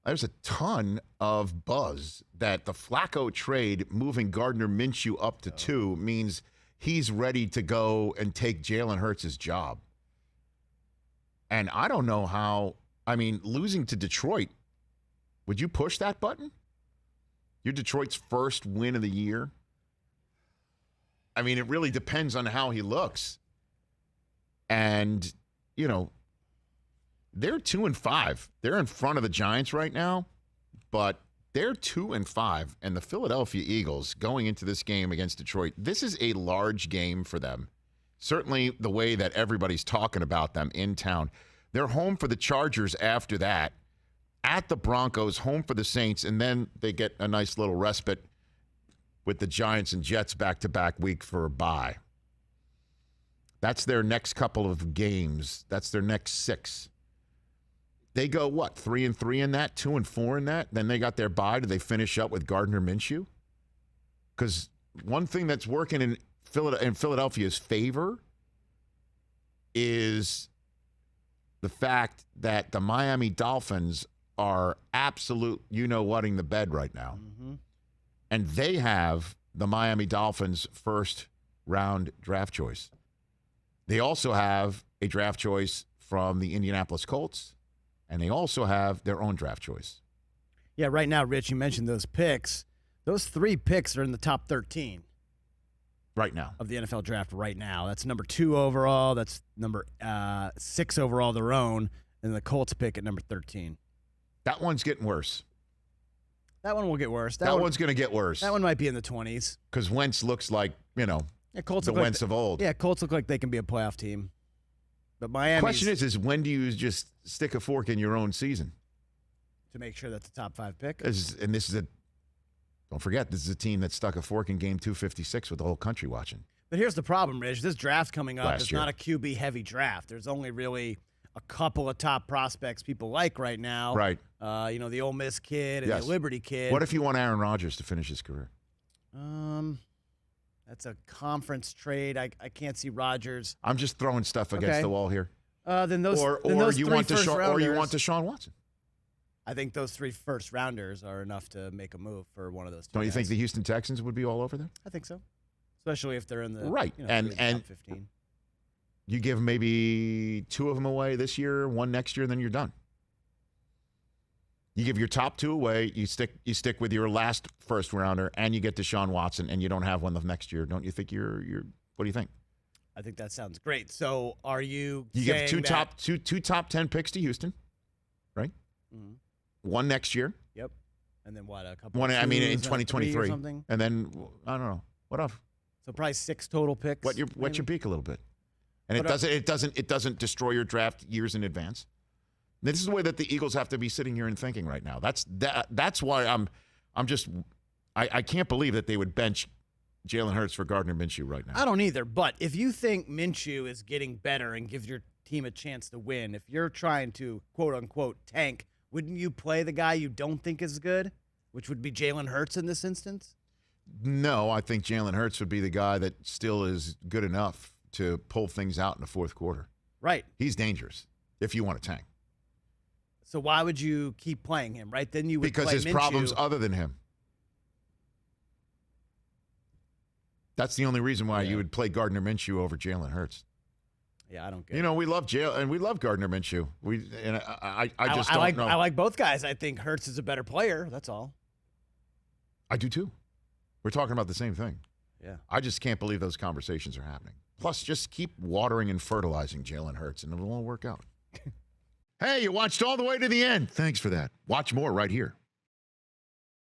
there's a ton of buzz that the Flacco trade moving Gardner Minshew up to 2 means he's ready to go and take Jalen Hurts' job. And I don't know how, losing to Detroit, would you push that button? You're Detroit's first win of the year. It really depends on how he looks. And, they're 2-5. They're in front of the Giants right now, but they're 2-5. And the Philadelphia Eagles going into this game against Detroit, this is a large game for them. Certainly the way that everybody's talking about them in town. They're home for the Chargers after that, at the Broncos, home for the Saints, and then they get a nice little respite with the Giants and Jets back-to-back week for a bye. That's their next couple of games. That's their next 6. They go, 3-3 in that, 2-4 in that? Then they got their bye. Do they finish up with Gardner Minshew? Because one thing that's working in Philadelphia's favor is the fact that the Miami Dolphins are absolute you-know-whatting the bed right now. Mm-hmm. And they have the Miami Dolphins' first-round draft choice. They also have a draft choice from the Indianapolis Colts, and they also have their own draft choice. Yeah, right now, Rich, you mentioned those picks. Those 3 picks are in the top 13. Right now. Of the NFL draft right now. That's number 2 overall. That's number 6 overall, their own. And the Colts pick at number 13. That one's getting worse. That one will get worse. That one's going to get worse. That one might be in the 20s. Because Wentz looks like, Colts the Wentz of old. Yeah, Colts look like they can be a playoff team. But Miami. The question is when do you just stick a fork in your own season? To make sure that's a top 5 pick. Don't forget, this is a team that stuck a fork in game 256 with the whole country watching. But here's the problem, Rich. This draft's coming up. Last It's year. not a QB-heavy draft. There's only really a couple of top prospects people like right now. Right. The Ole Miss kid and the Liberty kid. What if you want Aaron Rodgers to finish his career? That's a conference trade. I can't see Rodgers. I'm just throwing stuff against the wall here. Then those or those you 3 want first-rounders. or you want Deshaun Watson. I think those 3 first-rounders are enough to make a move for one of those 2 Don't you guys. think the Houston Texans would be all over that? I think so. Especially if they're in the right. and top 15. You give maybe 2 of them away this year, 1 next year, and then you're done. You give your top 2 away, you stick with your last first rounder, and you get Deshaun Watson, and you don't have one the next year. Don't you think you're what do you think? I think that sounds great. So are you give saying two top 10 picks to Houston, right? Mm-hmm. 1 next year. Yep. And then what? A couple. One, in 2023 or something. And then I don't know what else. So probably 6 total picks. Wet your beak a little bit, and it doesn't destroy your draft years in advance. This is the way that the Eagles have to be sitting here and thinking right now. That's why I can't believe that they would bench Jalen Hurts for Gardner Minshew right now. I don't either. But if you think Minshew is getting better and gives your team a chance to win, if you're trying to quote unquote tank, wouldn't you play the guy you don't think is good, which would be Jalen Hurts in this instance? No, I think Jalen Hurts would be the guy that still is good enough to pull things out in the fourth quarter. Right. He's dangerous if you want to tank. So why would you keep playing him, right? Then you would because play his Minshew. Problems other than him. That's the only reason why you would play Gardner Minshew over Jalen Hurts. Yeah, I don't get it. We love and we love Gardner Minshew. I just don't know. I like both guys. I think Hurts is a better player. That's all. I do too. We're talking about the same thing. Yeah. I just can't believe those conversations are happening. Plus, just keep watering and fertilizing Jalen Hurts, and it'll all work out. Hey, you watched all the way to the end. Thanks for that. Watch more right here.